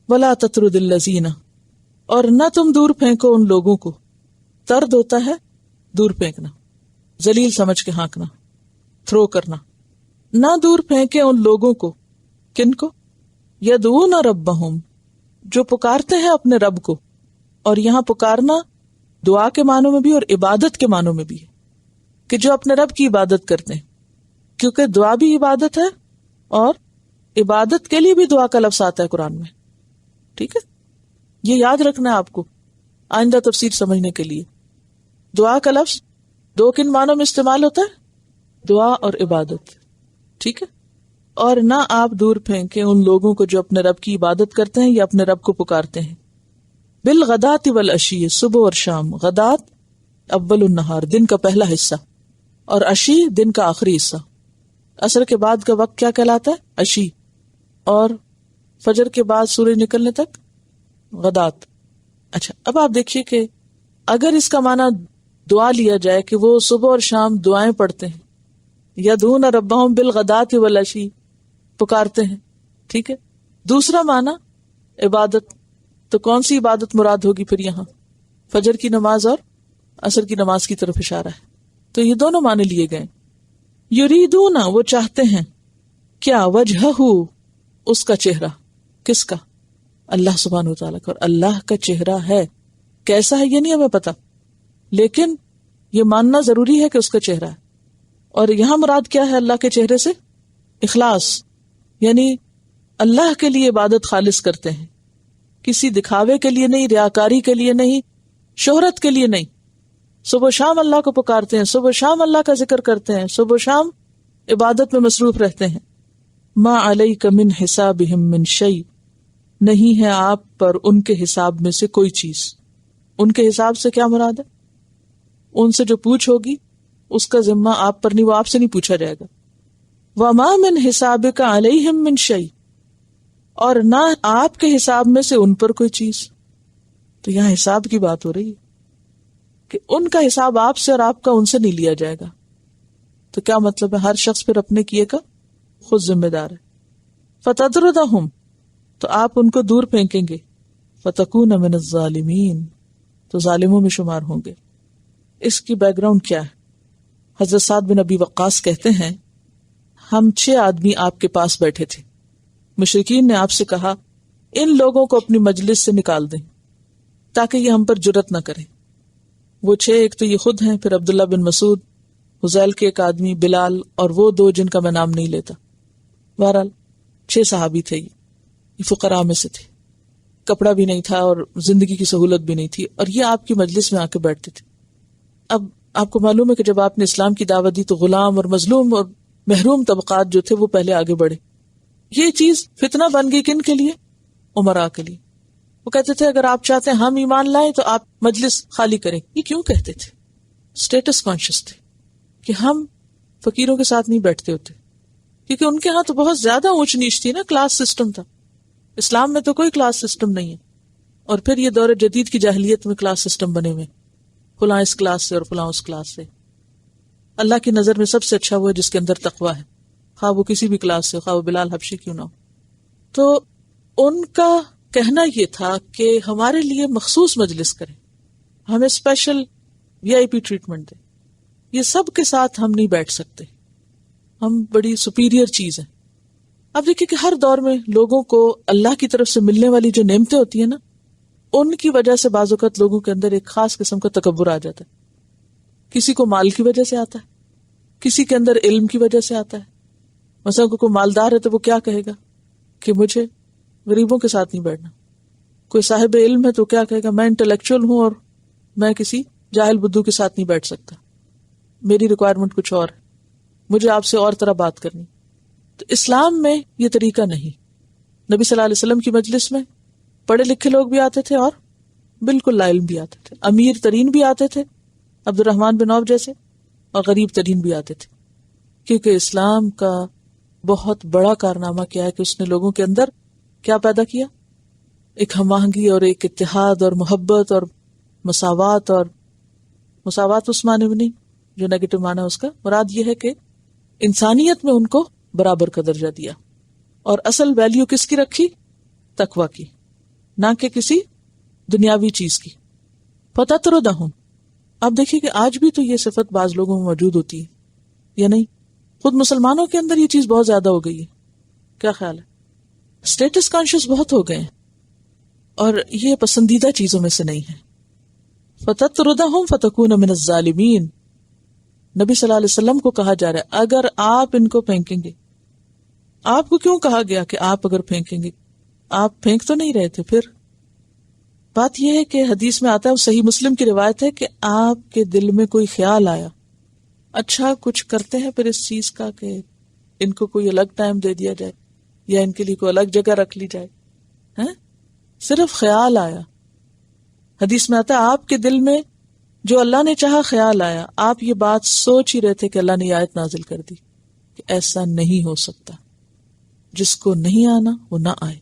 ولا تطرد الذین، اور نہ تم دور پھینکو ان لوگوں کو. طرد ہوتا ہے دور پھینکنا، ذلیل سمجھ کے ہانکنا، تھرو کرنا. نہ دور پھینکے ان لوگوں کو. کن کو؟ یدعون ربہم، جو پکارتے ہیں اپنے رب کو. اور یہاں پکارنا دعا کے معنوں میں بھی اور عبادت کے معنوں میں بھی ہے، کہ جو اپنے رب کی عبادت کرتے ہیں، کیونکہ دعا بھی عبادت ہے اور عبادت کے لیے بھی دعا کا لفظ آتا ہے قرآن میں. ٹھیک ہے، یہ یاد رکھنا ہے آپ کو آئندہ تفسیر سمجھنے کے لیے. دعا کا لفظ دو کن معنوں میں استعمال ہوتا ہے؟ دعا اور عبادت. ٹھیک ہے. اور نہ آپ دور پھینکیں ان لوگوں کو جو اپنے رب کی عبادت کرتے ہیں یا اپنے رب کو پکارتے ہیں. بالغداۃ والعشی، صبح اور شام. غدات اول النہار، دن کا پہلا حصہ، اور عشی دن کا آخری حصہ. عصر کے بعد کا وقت کیا کہلاتا ہے؟ عشی. اور فجر کے بعد سورج نکلنے تک غدات. اچھا، اب آپ دیکھیے کہ اگر اس کا معنی دعا لیا جائے کہ وہ صبح اور شام دعائیں پڑھتے ہیں، یدعون ربہم بالغداۃ والعشی، پکارتے ہیں. ٹھیک ہے. دوسرا معنی عبادت، تو کون سی عبادت مراد ہوگی پھر یہاں؟ فجر کی نماز اور عصر کی نماز کی طرف اشارہ ہے. تو یہ دونوں معنی لیے گئے. یریدون، وہ چاہتے ہیں، کیا؟ وجہہ، اس کا چہرہ. کس کا؟ اللہ سبحانہ وتعالیٰ کا. اور اللہ کا چہرہ ہے، کیسا ہے یہ نہیں ہمیں پتا، لیکن یہ ماننا ضروری ہے کہ اس کا چہرہ ہے. اور یہاں مراد کیا ہے اللہ کے چہرے سے؟ اخلاص، یعنی اللہ کے لیے عبادت خالص کرتے ہیں، کسی دکھاوے کے لیے نہیں، ریاکاری کے لیے نہیں، شہرت کے لیے نہیں. صبح و شام اللہ کو پکارتے ہیں، صبح و شام اللہ کا ذکر کرتے ہیں، صبح و شام عبادت میں مصروف رہتے ہیں. ما علیک من حسابہم من شیء، نہیں ہے آپ پر ان کے حساب میں سے کوئی چیز. ان کے حساب سے کیا مراد ہے؟ ان سے جو پوچھ ہوگی اس کا ذمہ آپ پر نہیں، وہ آپ سے نہیں پوچھا جائے گا. وما من حسابک علیہم من شیء، اور نہ آپ کے حساب میں سے ان پر کوئی چیز. تو یہاں حساب کی بات ہو رہی ہے کہ ان کا حساب آپ سے اور آپ کا ان سے نہیں لیا جائے گا. تو کیا مطلب ہے؟ ہر شخص پھر اپنے کیے کا خود ذمہ دار ہے. فتطردہم، تو آپ ان کو دور پھینکیں گے. فتکون من الظالمین، تو ظالموں میں شمار ہوں گے. اس کی بیک گراؤنڈ کیا ہے؟ حضرت سعد بن ابی وقاص کہتے ہیں، ہم 6 آدمی آپ کے پاس بیٹھے تھے. مشرکین نے آپ سے کہا ان لوگوں کو اپنی مجلس سے نکال دیں تاکہ یہ ہم پر جرأت نہ کریں. وہ 6، ایک تو یہ خود ہیں، پھر عبداللہ بن مسعود، حذیل کے ایک آدمی، بلال، اور وہ 2 جن کا میں نام نہیں لیتا. بہرحال 6 صحابی تھے. یہ فقراء میں سے تھے، کپڑا بھی نہیں تھا اور زندگی کی سہولت بھی نہیں تھی، اور یہ آپ کی مجلس میں آ کے بیٹھتے تھے. اب آپ کو معلوم ہے کہ جب آپ نے اسلام کی دعوت دی تو غلام اور مظلوم اور محروم طبقات جو تھے وہ پہلے آگے بڑھے. یہ چیز فتنہ بن گئی کن کے لیے؟ امراء کے لیے. وہ کہتے تھے اگر آپ چاہتے ہیں ہم ایمان لائیں تو آپ مجلس خالی کریں. یہ کیوں کہتے تھے؟ اسٹیٹس کانشیس تھے کہ ہم فقیروں کے ساتھ نہیں بیٹھتے ہوتے، کیونکہ ان کے ہاں تو بہت زیادہ اونچ نیچ تھی نا، کلاس سسٹم تھا. اسلام میں تو کوئی کلاس سسٹم نہیں ہے. اور پھر یہ دور جدید کی جاہلیت میں کلاس سسٹم بنے ہوئے، فلاں اس کلاس سے اور فلاں اس کلاس سے. اللہ کی نظر میں سب سے اچھا وہ ہے جس کے اندر تقویٰ ہے، خواہ وہ کسی بھی کلاس سے، خواہ وہ بلال حبشی کیوں نہ ہو. تو ان کا کہنا یہ تھا کہ ہمارے لیے مخصوص مجلس کریں، ہمیں اسپیشل VIP ٹریٹمنٹ دیں. یہ سب کے ساتھ ہم نہیں بیٹھ سکتے، ہم بڑی سپیریئر چیز ہیں. اب دیکھیں کہ ہر دور میں لوگوں کو اللہ کی طرف سے ملنے والی جو نعمتیں ہوتی ہیں نا، ان کی وجہ سے بعض اوقات لوگوں کے اندر ایک خاص قسم کا تکبر آ جاتا ہے. کسی کو مال کی وجہ سے آتا ہے، کسی کے اندر علم کی وجہ سے آتا ہے. مثلا کوئی مالدار ہے تو وہ کیا کہے گا کہ مجھے غریبوں کے ساتھ نہیں بیٹھنا. کوئی صاحب علم ہے تو کیا کہے گا، میں انٹلیکچوئل ہوں اور میں کسی جاہل بدھو کے ساتھ نہیں بیٹھ سکتا، میری ریکوائرمنٹ کچھ اور ہے، مجھے آپ سے اور طرح بات کرنی. تو اسلام میں یہ طریقہ نہیں. نبی صلی اللہ علیہ وسلم کی مجلس میں پڑھے لکھے لوگ بھی آتے تھے اور بالکل لا علم بھی آتے تھے، امیر ترین بھی آتے تھے، عبد الرحمن بن عوف جیسے، اور غریب ترین بھی آتے تھے. کیونکہ اسلام کا بہت بڑا کارنامہ کیا ہے کہ اس نے لوگوں کے اندر کیا پیدا کیا؟ ایک ہم آہنگی اور ایک اتحاد اور محبت اور مساوات. اور مساوات اس معنی میں نہیں جو نیگیٹو معنی ہے اس کا، مراد یہ ہے کہ انسانیت میں ان کو برابر کا درجہ دیا. اور اصل ویلیو کس کی رکھی؟ تقویٰ کی. نہ کہ کسی دنیاوی چیز کی. فتطردہم، اب دیکھیے کہ آج بھی تو یہ صفت بعض لوگوں میں موجود ہوتی ہے یا نہیں؟ خود مسلمانوں کے اندر یہ چیز بہت زیادہ ہو گئی ہے. کیا خیال ہے؟ اسٹیٹس کانشیس بہت ہو گئے ہیں اور یہ پسندیدہ چیزوں میں سے نہیں ہے. فتطردہم فتکون من الظالمین، نبی صلی اللہ علیہ وسلم کو کہا جا رہا ہے اگر آپ ان کو پھینکیں گے. آپ کو کیوں کہا گیا کہ آپ اگر پھینکیں گے؟ آپ پھینک تو نہیں رہے تھے. پھر بات یہ ہے کہ حدیث میں آتا ہے، صحیح مسلم کی روایت ہے کہ آپ کے دل میں کوئی خیال آیا، اچھا کچھ کرتے ہیں پھر اس چیز کا کہ ان کو کوئی الگ ٹائم دے دیا جائے یا ان کے لیے کوئی الگ جگہ رکھ لی جائے. صرف خیال آیا. حدیث میں آتا ہے آپ کے دل میں جو اللہ نے چاہا خیال آیا، آپ یہ بات سوچ ہی رہے تھے کہ اللہ نے یہ آیت نازل کر دی کہ ایسا نہیں ہو سکتا، جس کو نہیں آنا وہ نہ آئے.